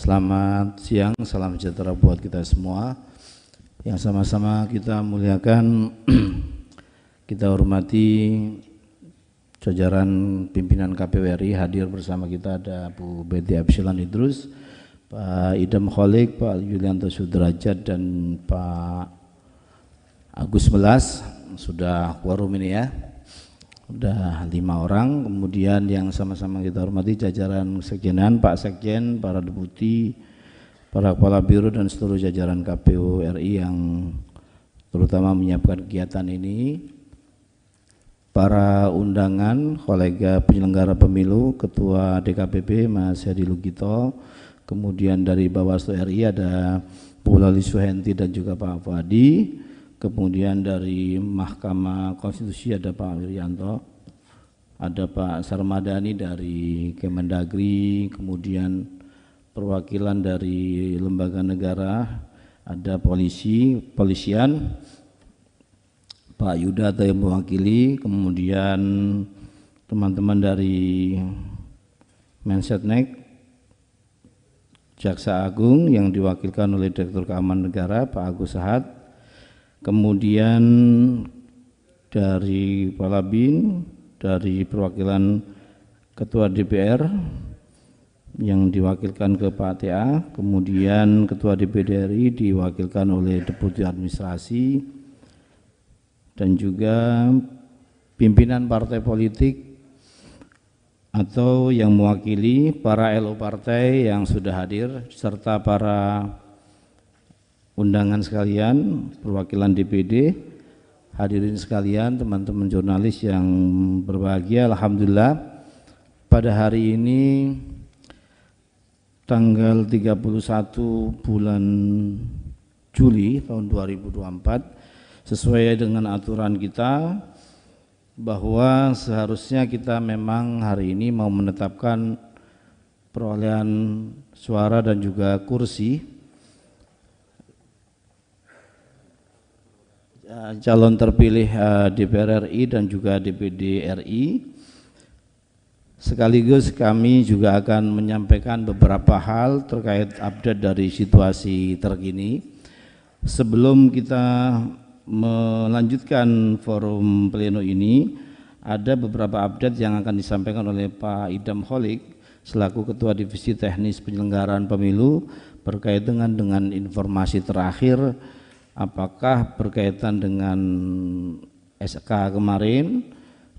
Selamat siang, salam sejahtera buat kita semua. Yang sama-sama kita muliakan, kita hormati jajaran pimpinan KPU RI. Hadir bersama kita ada Bu Betty Epsilon Idrus, Pak Idam Kholik, Pak Yulianto Sudrajat, dan Pak Agus Melas. Sudah quorum ini ya, sudah 5 orang. Kemudian yang sama-sama kita hormati jajaran sekjenan, Pak Sekjen, para deputi, para kepala biro dan seluruh jajaran KPU RI yang terutama menyiapkan kegiatan ini, para undangan, kolega penyelenggara pemilu, Ketua DKPP Mas Hedi Lugito, kemudian dari Bawaslu RI ada Bu Lali Suhenti dan juga Pak Fadi, kemudian dari Mahkamah Konstitusi ada Pak Wiryanto, ada Pak Sarmadani dari Kemendagri, kemudian perwakilan dari lembaga negara, ada polisian, Pak Yuda atau yang mewakili, kemudian teman-teman dari Mensetnek, Jaksa Agung yang diwakilkan oleh Direktur Keamanan Negara Pak Agus Sahat, kemudian dari Kepala BIN, dari perwakilan Ketua DPR yang diwakilkan ke Pak TA, kemudian Ketua DPD RI diwakilkan oleh Deputi Administrasi, dan juga pimpinan partai politik atau yang mewakili para LO partai yang sudah hadir, serta para undangan sekalian, perwakilan DPD, hadirin sekalian, teman-teman jurnalis yang berbahagia. Alhamdulillah pada hari ini tanggal 31 bulan Juli tahun 2024, sesuai dengan aturan kita bahwa seharusnya kita memang hari ini mau menetapkan perolehan suara dan juga kursi calon terpilih DPR RI dan juga DPD RI. Sekaligus kami juga akan menyampaikan beberapa hal terkait update dari situasi terkini. Sebelum kita melanjutkan forum pleno ini, ada beberapa update yang akan disampaikan oleh Pak Idam Kholik selaku Ketua Divisi Teknis Penyelenggaraan Pemilu berkaitan dengan informasi terakhir, apakah berkaitan dengan SK kemarin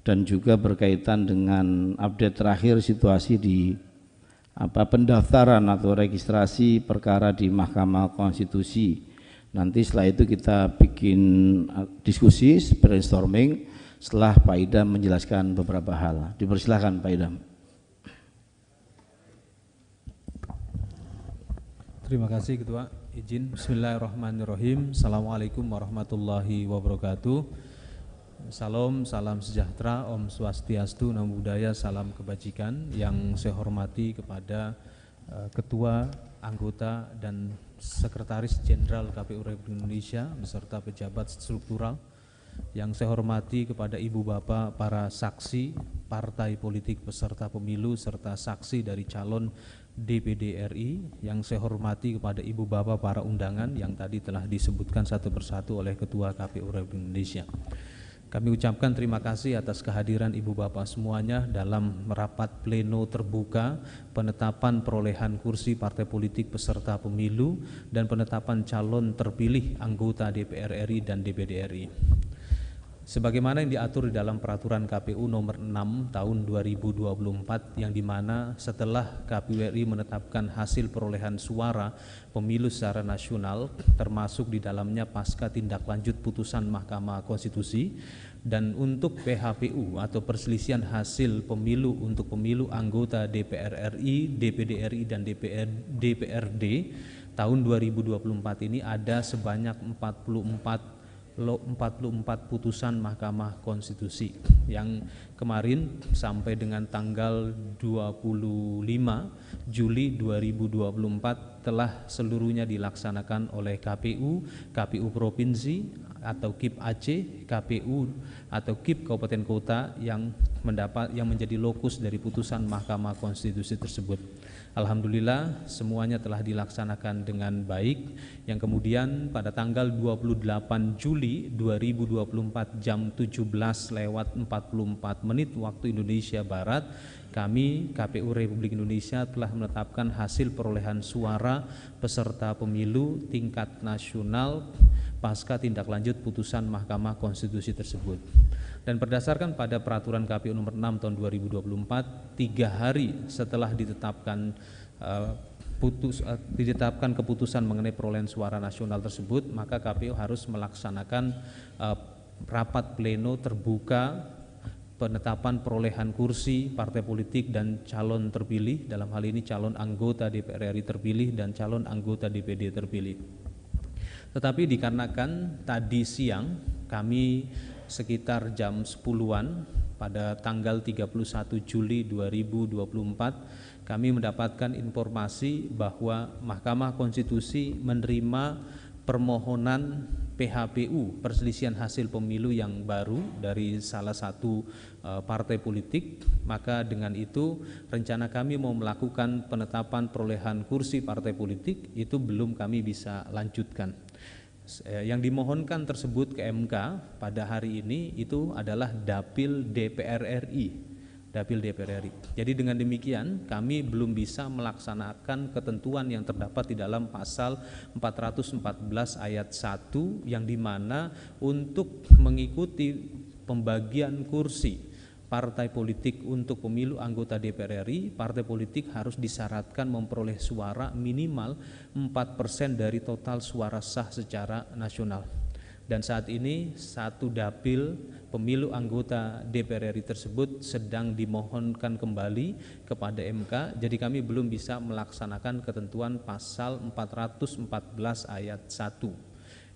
dan juga berkaitan dengan update terakhir situasi di pendaftaran atau registrasi perkara di Mahkamah Konstitusi. Nanti setelah itu kita bikin diskusi, brainstorming setelah Pak Idam menjelaskan beberapa hal. Dipersilahkan Pak Idam. Terima kasih Ketua. Izin, bismillahirrahmanirrahim. Assalamualaikum warahmatullahi wabarakatuh. Salam sejahtera, Om Swastiastu, Namo Buddhaya, salam kebajikan. Yang saya hormati kepada Ketua, anggota, dan Sekretaris Jenderal KPU Republik Indonesia beserta pejabat struktural. Yang saya hormati kepada Ibu Bapak para saksi, partai politik peserta pemilu, serta saksi dari calon DPD RI, yang saya hormati kepada Ibu Bapak para undangan yang tadi telah disebutkan satu persatu oleh Ketua KPU Republik Indonesia. Kami ucapkan terima kasih atas kehadiran Ibu Bapak semuanya dalam rapat pleno terbuka penetapan perolehan kursi partai politik peserta pemilu dan penetapan calon terpilih anggota DPR RI dan DPD RI. Sebagaimana yang diatur di dalam peraturan KPU nomor 6 tahun 2024, yang dimana setelah KPU RI menetapkan hasil perolehan suara pemilu secara nasional, termasuk di dalamnya pasca tindak lanjut putusan Mahkamah Konstitusi, dan untuk PHPU atau perselisihan hasil pemilu untuk pemilu anggota DPR RI, DPD RI, dan DPRD tahun 2024 ini ada sebanyak 44 putusan Mahkamah Konstitusi yang kemarin sampai dengan tanggal 25 Juli 2024 telah seluruhnya dilaksanakan oleh KPU, KPU Provinsi atau KIP Aceh, KPU atau KIP Kabupaten Kota yang yang menjadi lokus dari putusan Mahkamah Konstitusi tersebut. Alhamdulillah semuanya telah dilaksanakan dengan baik, yang kemudian pada tanggal 28 Juli 2024 jam 17:44 waktu Indonesia Barat, kami KPU Republik Indonesia telah menetapkan hasil perolehan suara peserta pemilu tingkat nasional pasca tindak lanjut putusan Mahkamah Konstitusi tersebut. Dan berdasarkan pada peraturan KPU nomor 6 tahun 2024, 3 hari setelah ditetapkan keputusan mengenai perolehan suara nasional tersebut, maka KPU harus melaksanakan rapat pleno terbuka penetapan perolehan kursi partai politik dan calon terpilih, dalam hal ini calon anggota DPR RI terpilih dan calon anggota DPD terpilih. Tetapi dikarenakan tadi siang kami sekitar jam 10-an pada tanggal 31 Juli 2024 kami mendapatkan informasi bahwa Mahkamah Konstitusi menerima permohonan PHPU, perselisihan hasil pemilu yang baru dari salah satu partai politik. Maka dengan itu rencana kami mau melakukan penetapan perolehan kursi partai politik itu belum kami bisa lanjutkan. Yang dimohonkan tersebut ke MK pada hari ini itu adalah Dapil DPR RI. Jadi dengan demikian kami belum bisa melaksanakan ketentuan yang terdapat di dalam pasal 414 ayat 1 yang dimana untuk mengikuti pembagian kursi partai politik untuk pemilu anggota DPR RI, partai politik harus disyaratkan memperoleh suara minimal 4% dari total suara sah secara nasional. Dan saat ini satu dapil pemilu anggota DPR RI tersebut sedang dimohonkan kembali kepada MK. Jadi kami belum bisa melaksanakan ketentuan pasal 414 ayat 1.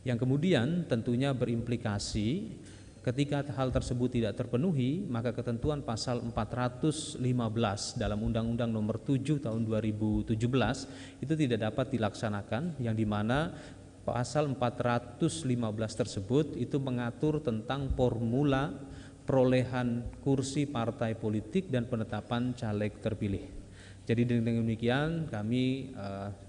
Yang kemudian tentunya berimplikasi ketika hal tersebut tidak terpenuhi, maka ketentuan pasal 415 dalam Undang-Undang Nomor 7 Tahun 2017 itu tidak dapat dilaksanakan, yang dimana pasal 415 tersebut itu mengatur tentang formula perolehan kursi partai politik dan penetapan caleg terpilih. Jadi dengan demikian kami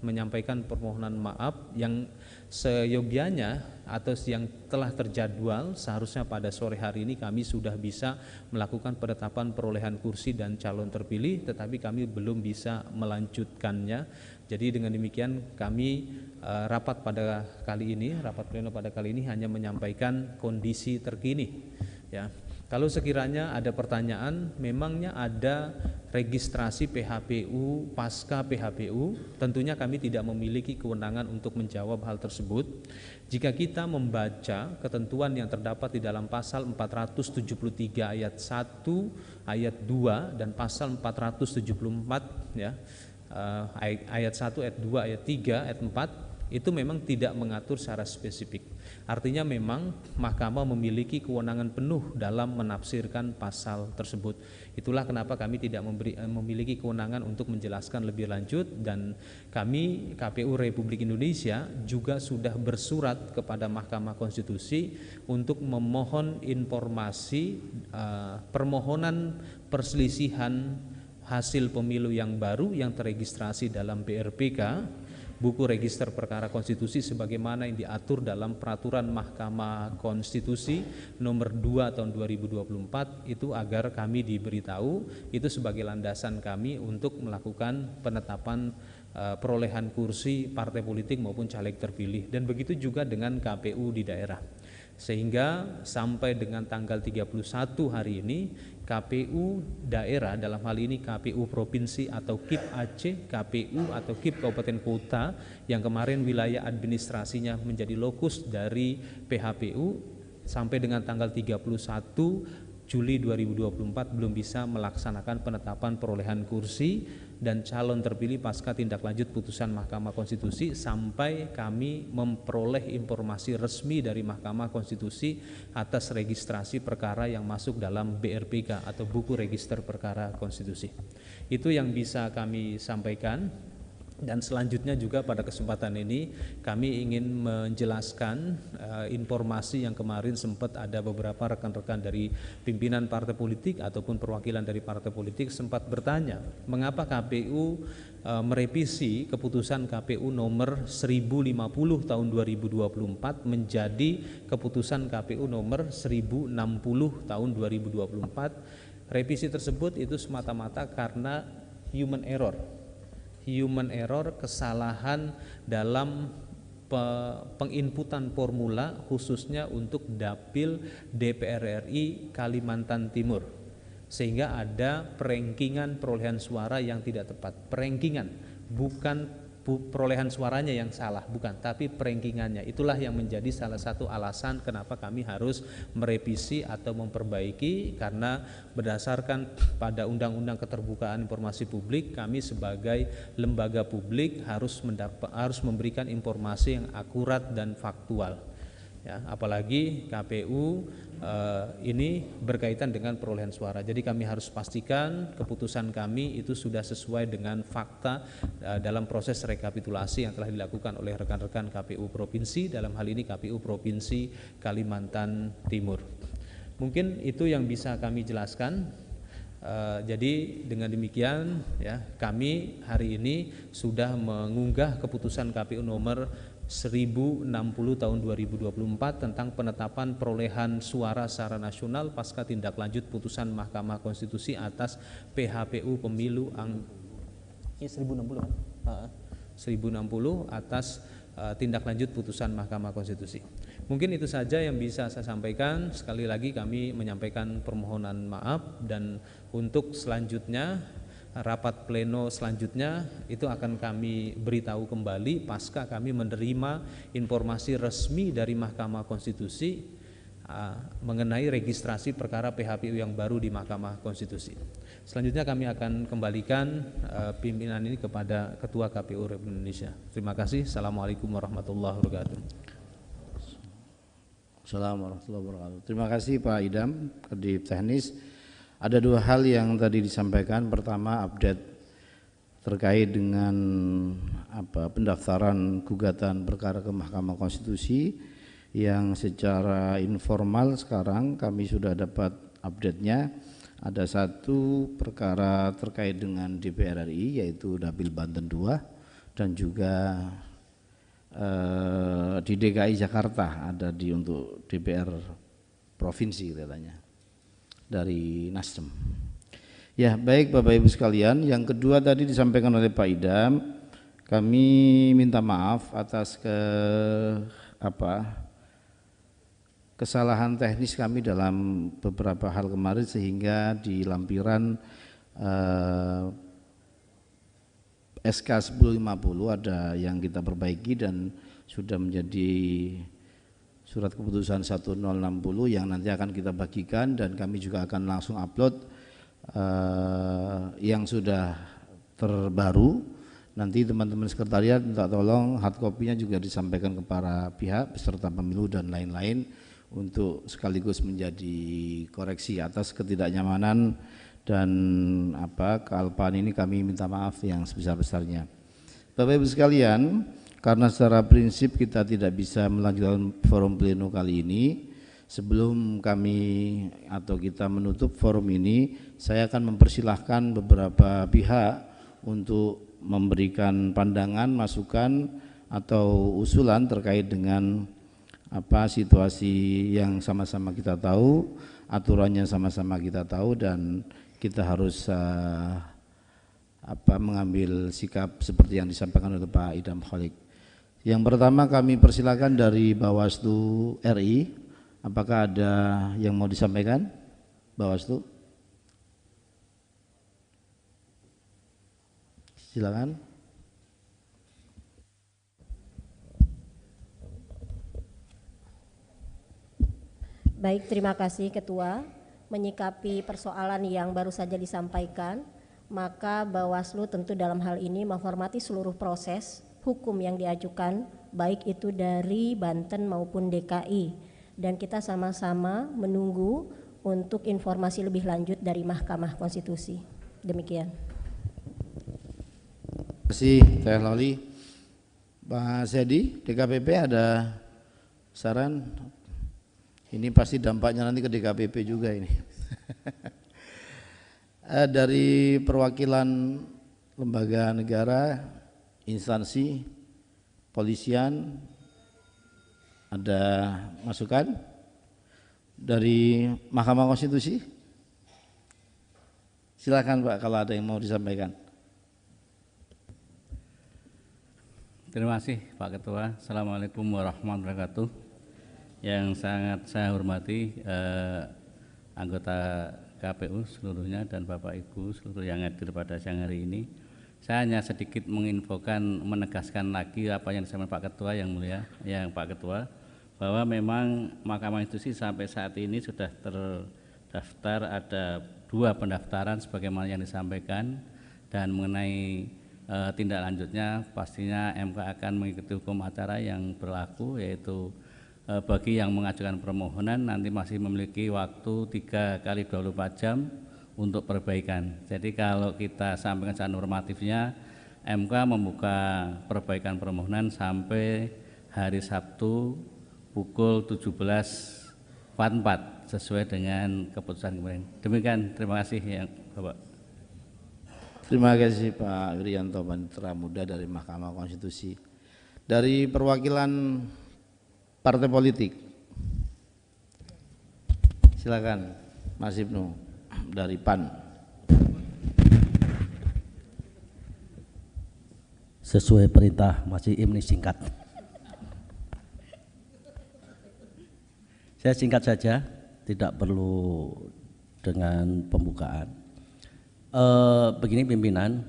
menyampaikan permohonan maaf yang seyogianya atau yang telah terjadwal seharusnya pada sore hari ini kami sudah bisa melakukan penetapan perolehan kursi dan calon terpilih, tetapi kami belum bisa melanjutkannya. Jadi dengan demikian kami rapat pleno pada kali ini hanya menyampaikan kondisi terkini. Ya, kalau sekiranya ada pertanyaan, memangnya ada registrasi PHPU pasca PHPU, tentunya kami tidak memiliki kewenangan untuk menjawab hal tersebut. Jika kita membaca ketentuan yang terdapat di dalam pasal 473 ayat 1, ayat 2 dan pasal 474 ya, ayat 1, ayat 2, ayat 3, ayat 4 itu memang tidak mengatur secara spesifik. Artinya memang Mahkamah memiliki kewenangan penuh dalam menafsirkan pasal tersebut. Itulah kenapa kami tidak memiliki kewenangan untuk menjelaskan lebih lanjut, dan kami KPU Republik Indonesia juga sudah bersurat kepada Mahkamah Konstitusi untuk memohon informasi permohonan perselisihan hasil pemilu yang baru yang terregistrasi dalam BRPK, buku register perkara konstitusi sebagaimana yang diatur dalam peraturan Mahkamah Konstitusi nomor 2 tahun 2024 itu, agar kami diberitahu itu sebagai landasan kami untuk melakukan penetapan perolehan kursi partai politik maupun caleg terpilih, dan begitu juga dengan KPU di daerah. Sehingga sampai dengan tanggal 31 hari ini KPU daerah, dalam hal ini KPU Provinsi atau KIP Aceh, KPU atau KIP Kabupaten Kota yang kemarin wilayah administrasinya menjadi lokus dari PHPU, sampai dengan tanggal 31 Juli 2024 belum bisa melaksanakan penetapan perolehan kursi dan calon terpilih pasca tindak lanjut putusan Mahkamah Konstitusi sampai kami memperoleh informasi resmi dari Mahkamah Konstitusi atas registrasi perkara yang masuk dalam BRPK atau buku register perkara konstitusi. Itu yang bisa kami sampaikan. Dan selanjutnya juga pada kesempatan ini kami ingin menjelaskan informasi yang kemarin sempat ada beberapa rekan-rekan dari pimpinan partai politik ataupun perwakilan dari partai politik sempat bertanya mengapa KPU merevisi keputusan KPU nomor 1050 tahun 2024 menjadi keputusan KPU nomor 1060 tahun 2024. Revisi tersebut itu semata-mata karena human error, kesalahan dalam penginputan formula khususnya untuk Dapil DPR RI Kalimantan Timur, sehingga ada perankingan perolehan suara yang tidak tepat. Perankingan, bukan perolehan suaranya yang salah, bukan, tapi perankingannya. Itulah yang menjadi salah satu alasan kenapa kami harus merevisi atau memperbaiki, karena berdasarkan pada Undang-Undang Keterbukaan Informasi Publik, kami sebagai lembaga publik harus memberikan informasi yang akurat dan faktual. Ya, apalagi KPU ini berkaitan dengan perolehan suara. Jadi kami harus pastikan keputusan kami itu sudah sesuai dengan fakta dalam proses rekapitulasi yang telah dilakukan oleh rekan-rekan KPU Provinsi, dalam hal ini KPU Provinsi Kalimantan Timur. Mungkin itu yang bisa kami jelaskan. Jadi dengan demikian ya, kami hari ini sudah mengunggah keputusan KPU nomor 1060 tahun 2024 tentang penetapan perolehan suara secara nasional pasca tindak lanjut putusan Mahkamah Konstitusi atas PHPU Pemilu 1060 kan? 1060 atas tindak lanjut putusan Mahkamah Konstitusi. Mungkin itu saja yang bisa saya sampaikan. Sekali lagi kami menyampaikan permohonan maaf, dan untuk selanjutnya rapat pleno selanjutnya itu akan kami beritahu kembali pasca kami menerima informasi resmi dari Mahkamah Konstitusi mengenai registrasi perkara PHPU yang baru di Mahkamah Konstitusi. Selanjutnya kami akan kembalikan pimpinan ini kepada Ketua KPU Republik Indonesia. Terima kasih. Assalamualaikum warahmatullahi wabarakatuh. Assalamualaikum warahmatullahi wabarakatuh. Terima kasih Pak Idam, Kadif Teknis. Ada dua hal yang tadi disampaikan. Pertama, update terkait dengan pendaftaran gugatan perkara ke Mahkamah Konstitusi yang secara informal sekarang kami sudah dapat update-nya. Ada satu perkara terkait dengan DPR RI, yaitu Dapil Banten 2, dan juga di DKI Jakarta ada untuk DPR Provinsi katanya dari Nasdem. Ya, baik Bapak Ibu sekalian. Yang kedua tadi disampaikan oleh Pak Idam, kami minta maaf atas kesalahan teknis kami dalam beberapa hal kemarin, sehingga di lampiran SK 1050 ada yang kita perbaiki dan sudah menjadi surat keputusan 1060 yang nanti akan kita bagikan, dan kami juga akan langsung upload yang sudah terbaru. Nanti teman-teman sekretariat minta tolong hard copy-nya juga disampaikan ke para pihak peserta pemilu dan lain-lain untuk sekaligus menjadi koreksi atas ketidaknyamanan dan kealpaan ini. Kami minta maaf yang sebesar-besarnya. Bapak Ibu sekalian, karena secara prinsip kita tidak bisa melanjutkan forum pleno kali ini, sebelum kami atau kita menutup forum ini, saya akan mempersilahkan beberapa pihak untuk memberikan pandangan, masukan atau usulan terkait dengan situasi yang sama-sama kita tahu, aturannya sama-sama kita tahu, dan kita harus mengambil sikap seperti yang disampaikan oleh Pak Idam Khalik. Yang pertama kami persilakan dari Bawaslu RI. Apakah ada yang mau disampaikan? Bawaslu, silakan. Baik, terima kasih Ketua. Menyikapi persoalan yang baru saja disampaikan, maka Bawaslu tentu dalam hal ini menghormati seluruh proses hukum yang diajukan, baik itu dari Banten maupun DKI, dan kita sama-sama menunggu untuk informasi lebih lanjut dari Mahkamah Konstitusi. Demikian. kasih Teh Loli. Pak Sedi, DKPP ada saran? Ini pasti dampaknya nanti ke DKPP juga ini. Dari perwakilan lembaga negara, instansi, polisian, ada masukan? Dari Mahkamah Konstitusi? Silakan Pak kalau ada yang mau disampaikan. Terima kasih Pak Ketua. Assalamualaikum warahmatullahi wabarakatuh. Yang sangat saya hormati anggota KPU seluruhnya dan Bapak Ibu seluruh yang hadir pada siang hari ini. Saya hanya sedikit menginfokan, menegaskan lagi apa yang disampaikan Pak Ketua yang mulia, yang Pak Ketua, bahwa memang Mahkamah Konstitusi sampai saat ini sudah terdaftar ada 2 pendaftaran sebagaimana yang disampaikan, dan mengenai tindak lanjutnya pastinya MK akan mengikuti hukum acara yang berlaku, yaitu bagi yang mengajukan permohonan nanti masih memiliki waktu 3 kali 24 jam untuk perbaikan. Jadi kalau kita sampaikan secara normatifnya, MK membuka perbaikan permohonan sampai hari Sabtu pukul 17.44 sesuai dengan keputusan kemarin. Demikian, terima kasih yang Bapak. Terima kasih Pak Wirianto Panitra Muda dari Mahkamah Konstitusi. Dari perwakilan partai politik, silakan Mas Ibnu dari PAN. Sesuai perintah Mas Ibnu singkat. Saya singkat saja, tidak perlu dengan pembukaan. Begini pimpinan,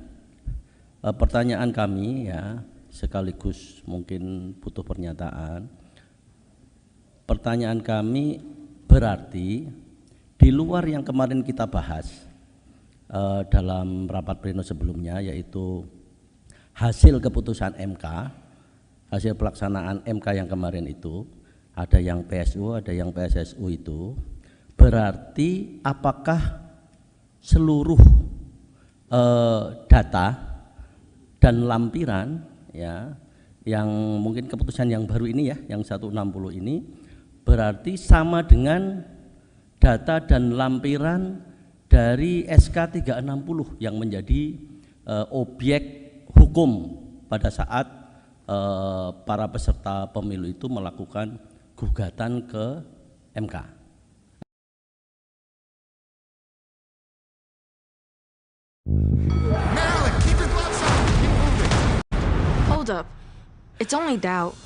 pertanyaan kami ya sekaligus mungkin butuh pernyataan. Pertanyaan kami berarti di luar yang kemarin kita bahas dalam rapat pleno sebelumnya, yaitu hasil keputusan MK, hasil pelaksanaan MK yang kemarin itu, ada yang PSU, ada yang PSSU itu, berarti apakah seluruh data dan lampiran ya yang mungkin keputusan yang baru ini ya, yang 160 ini berarti sama dengan data dan lampiran dari SK 360 yang menjadi objek hukum pada saat para peserta pemilu itu melakukan gugatan ke MK. Hold up. It's only doubt.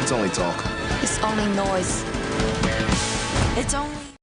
It's only talk. It's only noise. It's only...